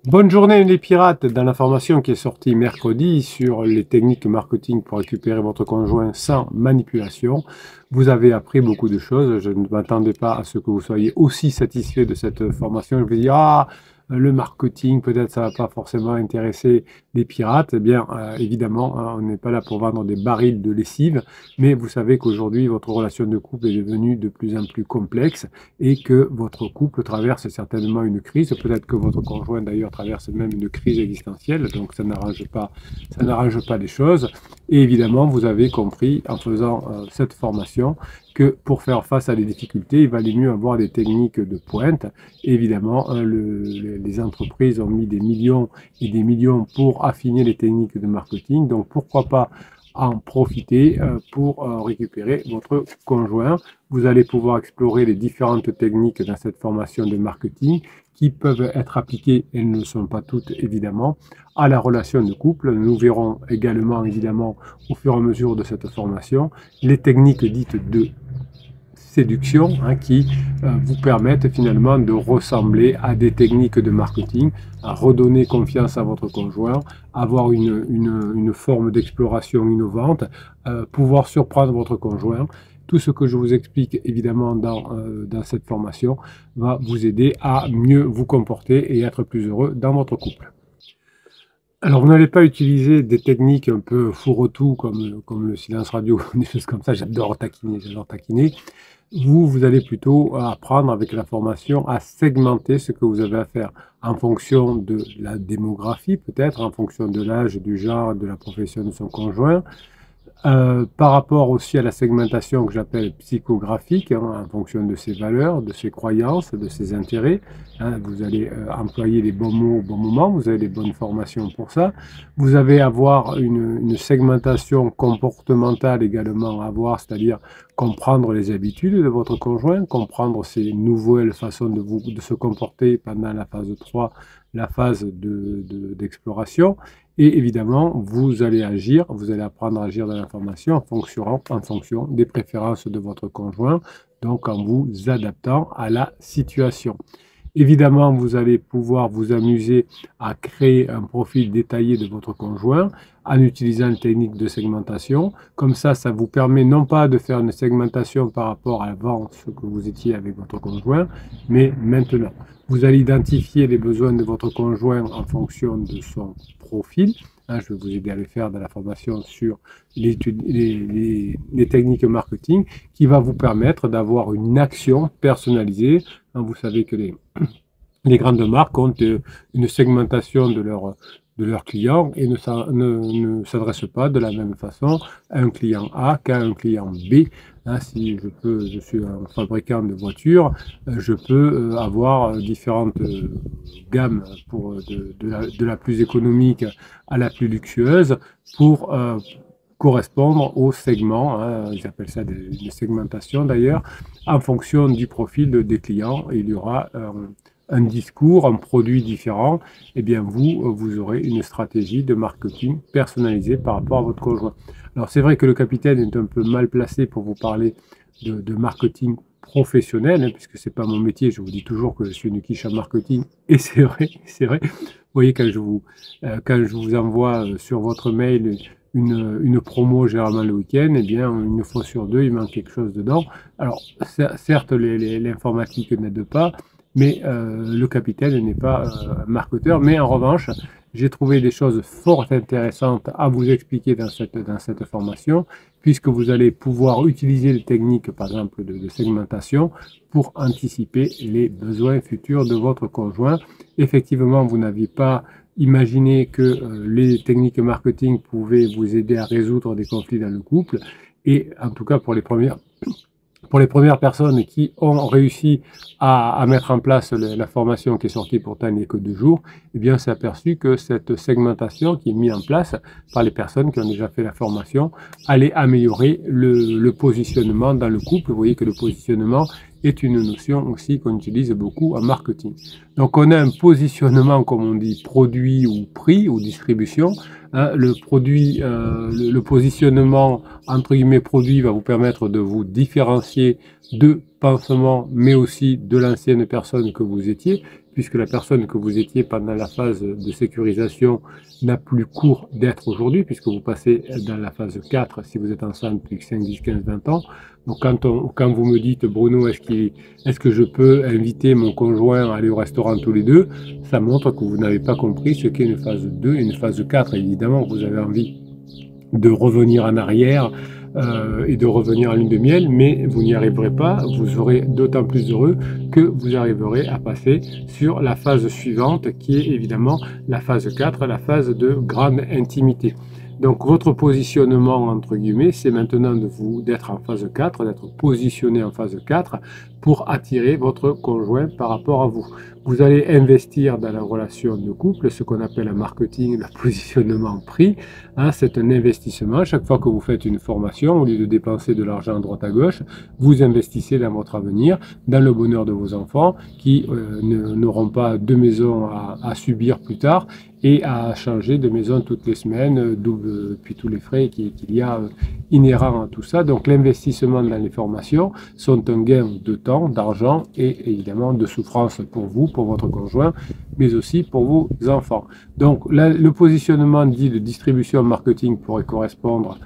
Bonne journée les pirates. Dans la formation qui est sortie mercredi sur les techniques marketing pour récupérer votre conjoint sans manipulation, vous avez appris beaucoup de choses. Je ne m'attendais pas à ce que vous soyez aussi satisfait de cette formation. Je vous dis, le marketing, peut-être ça va pas forcément intéresser les pirates. Eh bien, évidemment, hein, on n'est pas là pour vendre des barils de lessive, mais vous savez qu'aujourd'hui, votre relation de couple est devenue de plus en plus complexe et que votre couple traverse certainement une crise. Peut-être que votre conjoint d'ailleurs traverse même une crise existentielle, donc ça n'arrange pas les choses. Et évidemment, vous avez compris en faisant cette formation que pour faire face à des difficultés, il valait mieux avoir des techniques de pointe. Et évidemment, les entreprises ont mis des millions et des millions pour affiner les techniques de marketing. Donc pourquoi pas en profiter pour récupérer votre conjoint. Vous allez pouvoir explorer les différentes techniques dans cette formation de marketing qui peuvent être appliquées, elles ne sont pas toutes évidemment, à la relation de couple. Nous verrons également évidemment au fur et à mesure de cette formation les techniques dites de séduction qui vous permettent finalement de ressembler à des techniques de marketing, à redonner confiance à votre conjoint, avoir une forme d'exploration innovante, pouvoir surprendre votre conjoint. Tout ce que je vous explique évidemment dans cette formation va vous aider à mieux vous comporter et être plus heureux dans votre couple. Alors, vous n'allez pas utiliser des techniques un peu fourre-tout comme le silence radio, des choses comme ça. J'adore taquiner, j'adore taquiner. Vous allez plutôt apprendre avec la formation à segmenter ce que vous avez à faire en fonction de la démographie, peut-être, en fonction de l'âge, du genre, de la profession de son conjoint, par rapport aussi à la segmentation que j'appelle psychographique, en fonction de ses valeurs, de ses croyances, de ses intérêts. Vous allez employer les bons mots au bon moment, vous avez les bonnes formations pour ça. Vous allez avoir une segmentation comportementale également à avoir, c'est-à-dire comprendre les habitudes de votre conjoint, comprendre ses nouvelles façons de se comporter pendant la phase 3, la phase d'exploration. Et évidemment, vous allez agir, vous allez apprendre à agir dans l'information en fonction des préférences de votre conjoint, donc en vous adaptant à la situation. Évidemment, vous allez pouvoir vous amuser à créer un profil détaillé de votre conjoint en utilisant une technique de segmentation. Comme ça vous permet non pas de faire une segmentation par rapport à avant ce que vous étiez avec votre conjoint, mais maintenant. Vous allez identifier les besoins de votre conjoint en fonction de son profil. Je vais vous aider à le faire dans la formation sur les techniques marketing qui va vous permettre d'avoir une action personnalisée. Vous savez que les grandes marques ont une segmentation de leurs clients et ne s'adressent pas de la même façon à un client A qu'à un client B. Si je suis un fabricant de voitures, je peux avoir différentes gammes de la plus économique à la plus luxueuse pour correspondre au segment, ils appellent ça des segmentations d'ailleurs, en fonction du profil des clients. Il y aura un discours, un produit différent, et bien vous aurez une stratégie de marketing personnalisée par rapport à votre conjoint. Alors c'est vrai que le capitaine est un peu mal placé pour vous parler de marketing professionnel, puisque c'est pas mon métier. Je vous dis toujours que je suis une quiche en marketing, et c'est vrai, c'est vrai. Vous voyez, quand je vous envoie sur votre mail une promo généralement le week-end, eh bien une fois sur deux, il manque quelque chose dedans. Alors certes, l'informatique n'aide pas, mais le capitaine n'est pas marketeur. Mais en revanche, j'ai trouvé des choses fort intéressantes à vous expliquer dans cette formation, puisque vous allez pouvoir utiliser les techniques, par exemple, de segmentation pour anticiper les besoins futurs de votre conjoint. Effectivement, vous n'aviez pas imaginé que les techniques marketing pouvaient vous aider à résoudre des conflits dans le couple. Et en tout cas, pour les premières personnes qui ont réussi à mettre en place la formation qui est sortie pourtant il n'y a que 2 jours, eh bien, on s'est aperçu que cette segmentation qui est mise en place par les personnes qui ont déjà fait la formation allait améliorer le positionnement dans le couple. Vous voyez que le positionnement est une notion aussi qu'on utilise beaucoup en marketing. Donc, on a un positionnement, comme on dit, produit ou prix ou distribution. Le produit, le positionnement entre guillemets produit va vous permettre de vous différencier de pansement, mais aussi de l'ancienne personne que vous étiez, puisque la personne que vous étiez pendant la phase de sécurisation n'a plus cours d'être aujourd'hui, puisque vous passez dans la phase 4 si vous êtes ensemble depuis 5, 10, 15, 20 ans. Donc quand vous me dites, Bruno, est-ce que je peux inviter mon conjoint à aller au restaurant tous les deux, ça montre que vous n'avez pas compris ce qu'est une phase 2 et une phase 4. Évidemment, vous avez envie de revenir en arrière et de revenir à lune de miel, mais vous n'y arriverez pas. Vous serez d'autant plus heureux que vous arriverez à passer sur la phase suivante, qui est évidemment la phase 4, la phase de grande intimité. Donc votre positionnement, entre guillemets, c'est maintenant d'être en phase 4, d'être positionné en phase 4 pour attirer votre conjoint par rapport à vous. Vous allez investir dans la relation de couple, ce qu'on appelle en marketing le positionnement prix. Hein, c'est un investissement. Chaque fois que vous faites une formation, au lieu de dépenser de l'argent à droite à gauche, vous investissez dans votre avenir, dans le bonheur de vos enfants qui n'auront pas deux maisons à subir plus tard et à changer de maison toutes les semaines, puis tous les frais qu'il y a inhérents à tout ça. Donc l'investissement dans les formations sont un gain de temps, d'argent et évidemment de souffrance pour vous, pour votre conjoint, mais aussi pour vos enfants. Donc le positionnement dit de distribution marketing pourrait correspondre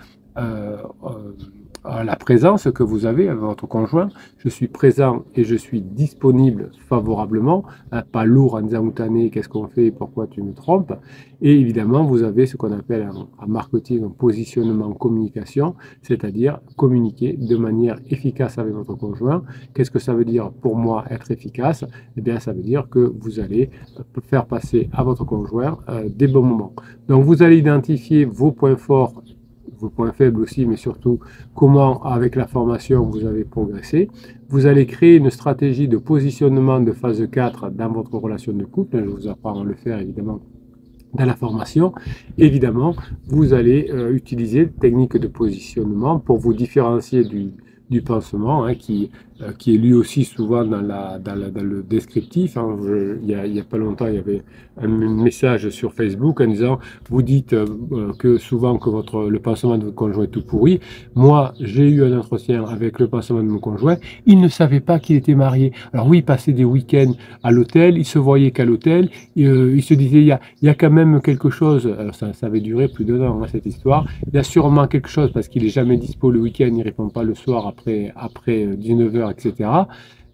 à la présence que vous avez avec votre conjoint. Je suis présent et je suis disponible favorablement, hein, pas lourd en disant où t'en es, qu'est-ce qu'on fait, pourquoi tu me trompes. Et évidemment, vous avez ce qu'on appelle en marketing un positionnement communication, c'est-à-dire communiquer de manière efficace avec votre conjoint. Qu'est-ce que ça veut dire pour moi être efficace? Eh bien, ça veut dire que vous allez faire passer à votre conjoint des bons moments. Donc, vous allez identifier vos points forts, vos points faibles aussi, mais surtout comment, avec la formation, vous avez progressé. Vous allez créer une stratégie de positionnement de phase 4 dans votre relation de couple. Je vous apprends à le faire, évidemment, dans la formation. Évidemment, vous allez utiliser des techniques de positionnement pour vous différencier du pansement, hein, qui est lui aussi souvent dans le descriptif. Hein. Il y a pas longtemps, il y avait un message sur Facebook en disant, vous dites que souvent que le pansement de votre conjoint est tout pourri. Moi, j'ai eu un entretien avec le pansement de mon conjoint. Il ne savait pas qu'il était marié. Alors oui, il passait des week-ends à l'hôtel, il se voyait qu'à l'hôtel. Il se disait, il y a quand même quelque chose. Alors ça avait duré plus d'1 an, hein, cette histoire. Il y a sûrement quelque chose parce qu'il est jamais dispo le week-end, il répond pas le soir après 19h, etc.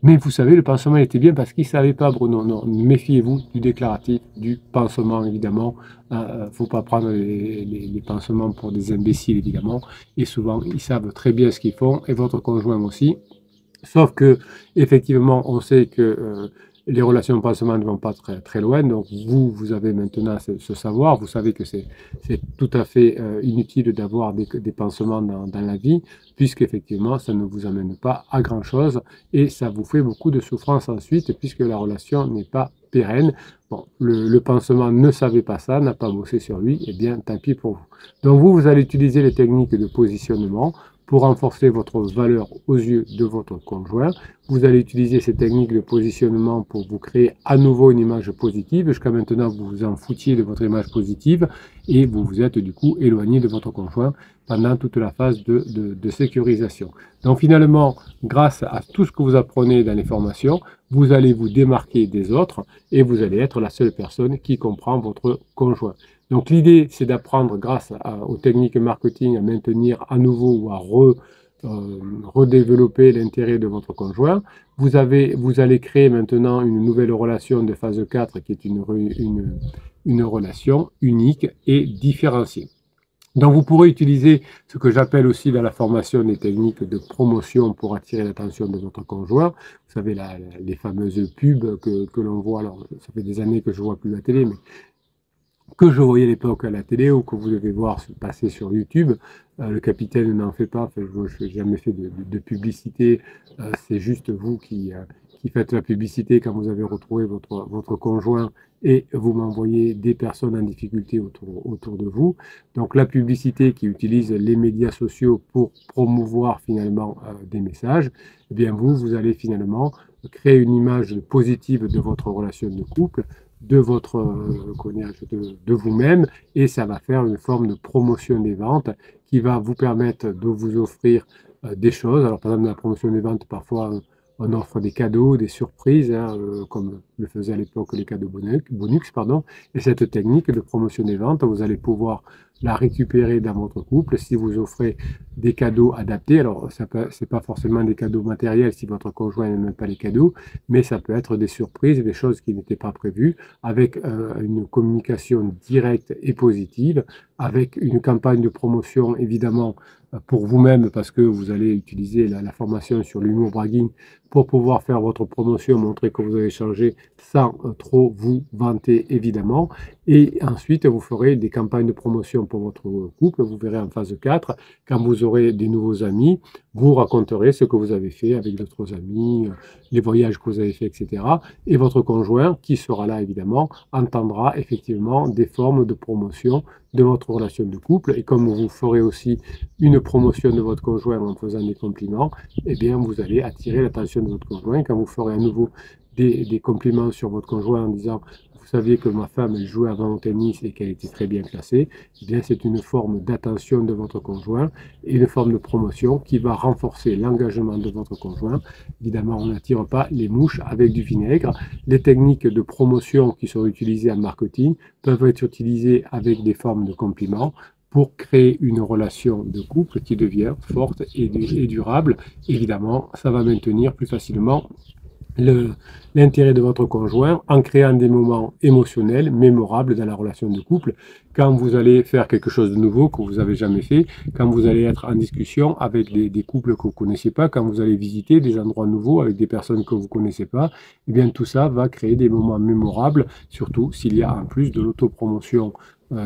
Mais vous savez, le pansement était bien parce qu'il ne savait pas, Bruno. Non, méfiez-vous du déclaratif, du pansement, évidemment. Il ne faut pas prendre les pansements pour des imbéciles, évidemment. Et souvent, ils savent très bien ce qu'ils font, et votre conjoint aussi. Sauf que, effectivement, on sait que les relations de pansement ne vont pas très, très loin. Donc, vous avez maintenant ce savoir. Vous savez que c'est tout à fait inutile d'avoir des pansements dans la vie, puisqu'effectivement, ça ne vous amène pas à grand-chose et ça vous fait beaucoup de souffrance ensuite, puisque la relation n'est pas pérenne. Bon, le pansement ne savait pas ça, n'a pas bossé sur lui, et bien, tant pis pour vous. Donc, vous allez utiliser les techniques de positionnement pour renforcer votre valeur aux yeux de votre conjoint. Vous allez utiliser ces techniques de positionnement pour vous créer à nouveau une image positive. Jusqu'à maintenant, vous vous en foutiez de votre image positive et vous vous êtes du coup éloigné de votre conjoint pendant toute la phase de sécurisation. Donc finalement, grâce à tout ce que vous apprenez dans les formations, vous allez vous démarquer des autres et vous allez être la seule personne qui comprend votre conjoint. Donc l'idée, c'est d'apprendre grâce aux techniques marketing à maintenir à nouveau ou à redévelopper l'intérêt de votre conjoint. Vous allez créer maintenant une nouvelle relation de phase 4 qui est une relation unique et différenciée. Donc vous pourrez utiliser ce que j'appelle aussi dans la formation des techniques de promotion pour attirer l'attention de votre conjoint. Vous savez, les fameuses pubs que l'on voit, alors ça fait des années que je ne vois plus la télé, mais que je voyais à l'époque à la télé ou que vous devez voir se passer sur YouTube. Le capitaine n'en fait pas, je n'ai jamais fait de publicité, c'est juste vous qui faites la publicité quand vous avez retrouvé votre conjoint et vous m'envoyez des personnes en difficulté autour de vous. Donc la publicité qui utilise les médias sociaux pour promouvoir finalement des messages, eh bien vous allez finalement créer une image positive de votre relation de couple, de vous-même, et ça va faire une forme de promotion des ventes qui va vous permettre de vous offrir des choses. Alors par exemple, dans la promotion des ventes, parfois on offre des cadeaux, des surprises, hein, comme le faisaient à l'époque les cadeaux bonus, pardon. Et cette technique de promotion des ventes, vous allez pouvoir la récupérer dans votre couple si vous offrez des cadeaux adaptés. Alors, c'est pas forcément des cadeaux matériels si votre conjoint n'aime pas les cadeaux, mais ça peut être des surprises, des choses qui n'étaient pas prévues, avec une communication directe et positive, avec une campagne de promotion évidemment pour vous-même parce que vous allez utiliser la formation sur l'humour bragging pour pouvoir faire votre promotion, montrer que vous avez changé sans trop vous vanter évidemment. Et ensuite, vous ferez des campagnes de promotion pour votre couple. Vous verrez en phase 4, quand vous aurez des nouveaux amis, vous raconterez ce que vous avez fait avec d'autres amis, les voyages que vous avez fait, etc. Et votre conjoint, qui sera là évidemment, entendra effectivement des formes de promotion de votre relation de couple. Et comme vous ferez aussi une promotion de votre conjoint en faisant des compliments, eh bien vous allez attirer l'attention de votre conjoint. Quand vous ferez à nouveau des compliments sur votre conjoint en disant vous saviez que ma femme elle jouait avant au tennis et qu'elle était très bien classée, eh bien c'est une forme d'attention de votre conjoint et une forme de promotion qui va renforcer l'engagement de votre conjoint. Évidemment, on n'attire pas les mouches avec du vinaigre. Les techniques de promotion qui sont utilisées en marketing peuvent être utilisées avec des formes de compliments pour créer une relation de couple qui devient forte et durable. Évidemment, ça va maintenir plus facilement l'intérêt de votre conjoint en créant des moments émotionnels, mémorables dans la relation de couple, quand vous allez faire quelque chose de nouveau que vous n'avez jamais fait, quand vous allez être en discussion avec des couples que vous ne connaissez pas, quand vous allez visiter des endroits nouveaux avec des personnes que vous ne connaissez pas, et bien tout ça va créer des moments mémorables, surtout s'il y a en plus de l'autopromotion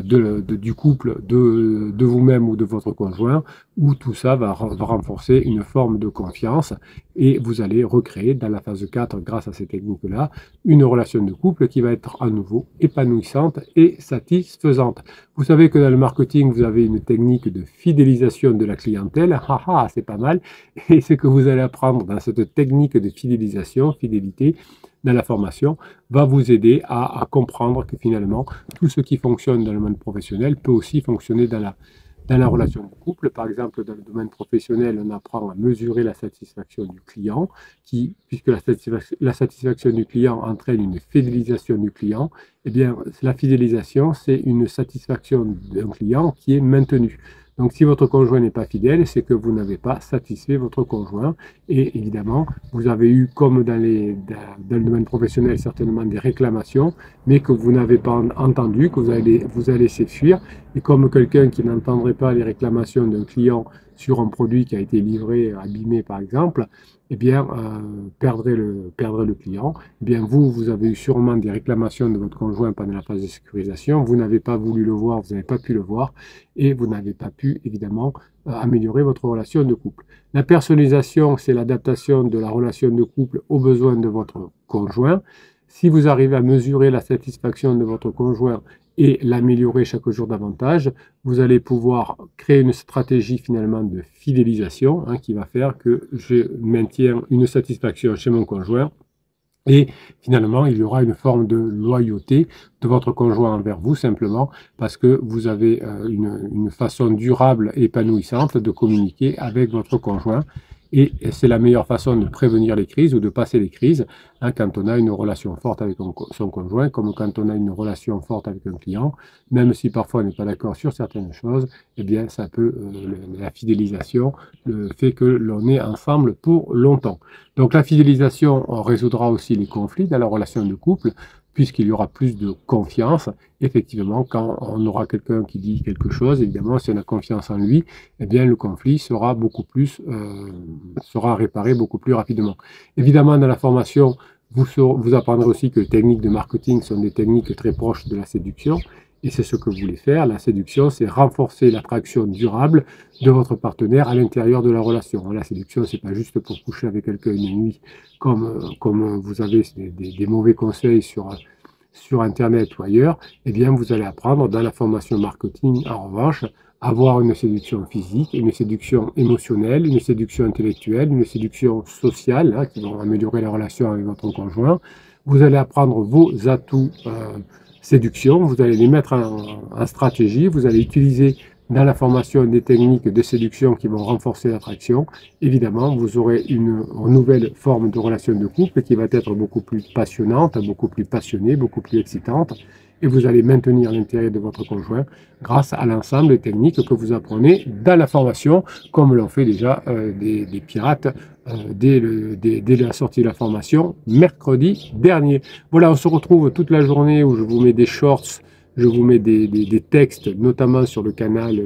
du couple, de vous-même ou de votre conjoint, où tout ça va renforcer une forme de confiance et vous allez recréer dans la phase 4, grâce à ces techniques-là, une relation de couple qui va être à nouveau épanouissante et satisfaisante. Vous savez que dans le marketing, vous avez une technique de fidélisation de la clientèle. Haha, c'est pas mal. Et ce que vous allez apprendre dans cette technique de fidélité, dans la formation, va vous aider à comprendre que finalement, tout ce qui fonctionne dans le domaine professionnel peut aussi fonctionner dans la relation de couple. Par exemple, dans le domaine professionnel, on apprend à mesurer la satisfaction du client, puisque la satisfaction du client entraîne une fidélisation du client, eh bien, la fidélisation, c'est une satisfaction d'un client qui est maintenue. Donc, si votre conjoint n'est pas fidèle, c'est que vous n'avez pas satisfait votre conjoint. Et évidemment, vous avez eu, comme dans le domaine professionnel, certainement des réclamations, mais que vous n'avez pas entendu, que vous avez laissé fuir. Et comme quelqu'un qui n'entendrait pas les réclamations d'un client sur un produit qui a été livré, abîmé par exemple, eh bien, perdrez le client. Eh bien, vous avez eu sûrement des réclamations de votre conjoint pendant la phase de sécurisation. Vous n'avez pas voulu le voir, vous n'avez pas pu le voir et vous n'avez pas pu, évidemment, améliorer votre relation de couple. La personnalisation, c'est l'adaptation de la relation de couple aux besoins de votre conjoint. Si vous arrivez à mesurer la satisfaction de votre conjoint et l'améliorer chaque jour davantage, vous allez pouvoir créer une stratégie finalement de fidélisation qui va faire que je maintiens une satisfaction chez mon conjoint et finalement il y aura une forme de loyauté de votre conjoint envers vous simplement parce que vous avez une façon durable et épanouissante de communiquer avec votre conjoint. Et c'est la meilleure façon de prévenir les crises ou de passer les crises quand on a une relation forte avec son conjoint, comme quand on a une relation forte avec un client, même si parfois on n'est pas d'accord sur certaines choses, eh bien ça peut, la fidélisation, le fait que l'on est ensemble pour longtemps. Donc la fidélisation résoudra aussi les conflits dans la relation de couple, puisqu'il y aura plus de confiance. Effectivement, quand on aura quelqu'un qui dit quelque chose, évidemment, si on a confiance en lui, eh bien, le conflit sera sera réparé beaucoup plus rapidement. Évidemment, dans la formation, vous apprendrez aussi que les techniques de marketing sont des techniques très proches de la séduction. Et c'est ce que vous voulez faire. La séduction, c'est renforcer l'attraction durable de votre partenaire à l'intérieur de la relation. La séduction, c'est pas juste pour coucher avec quelqu'un une nuit, comme vous avez des mauvais conseils sur Internet ou ailleurs. Eh bien, vous allez apprendre dans la formation marketing, en revanche, à avoir une séduction physique, une séduction émotionnelle, une séduction intellectuelle, une séduction sociale, qui vont améliorer la relation avec votre conjoint. Vous allez apprendre vos atouts séduction, vous allez les mettre en stratégie, vous allez utiliser dans la formation des techniques de séduction qui vont renforcer l'attraction, évidemment, vous aurez une nouvelle forme de relation de couple qui va être beaucoup plus passionnante, beaucoup plus passionnée, beaucoup plus excitante. Et vous allez maintenir l'intérêt de votre conjoint grâce à l'ensemble des techniques que vous apprenez dans la formation, comme l'ont fait déjà des pirates dès la sortie de la formation mercredi dernier. Voilà, on se retrouve toute la journée où je vous mets des shorts, je vous mets des textes, notamment sur le canal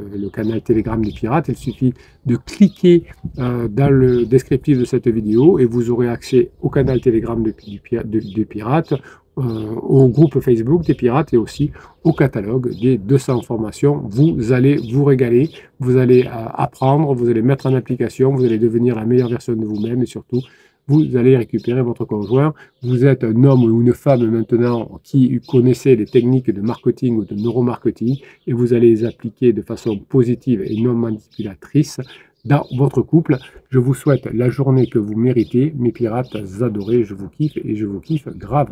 Telegram des pirates. Il suffit de cliquer dans le descriptif de cette vidéo et vous aurez accès au canal Telegram des pirates, au groupe Facebook des pirates et aussi au catalogue des 200 formations. Vous allez vous régaler, vous allez apprendre, vous allez mettre en application, vous allez devenir la meilleure version de vous-même et surtout, vous allez récupérer votre conjoint. Vous êtes un homme ou une femme maintenant qui connaissait les techniques de marketing ou de neuromarketing et vous allez les appliquer de façon positive et non manipulatrice dans votre couple. Je vous souhaite la journée que vous méritez, mes pirates adorés, je vous kiffe et je vous kiffe grave.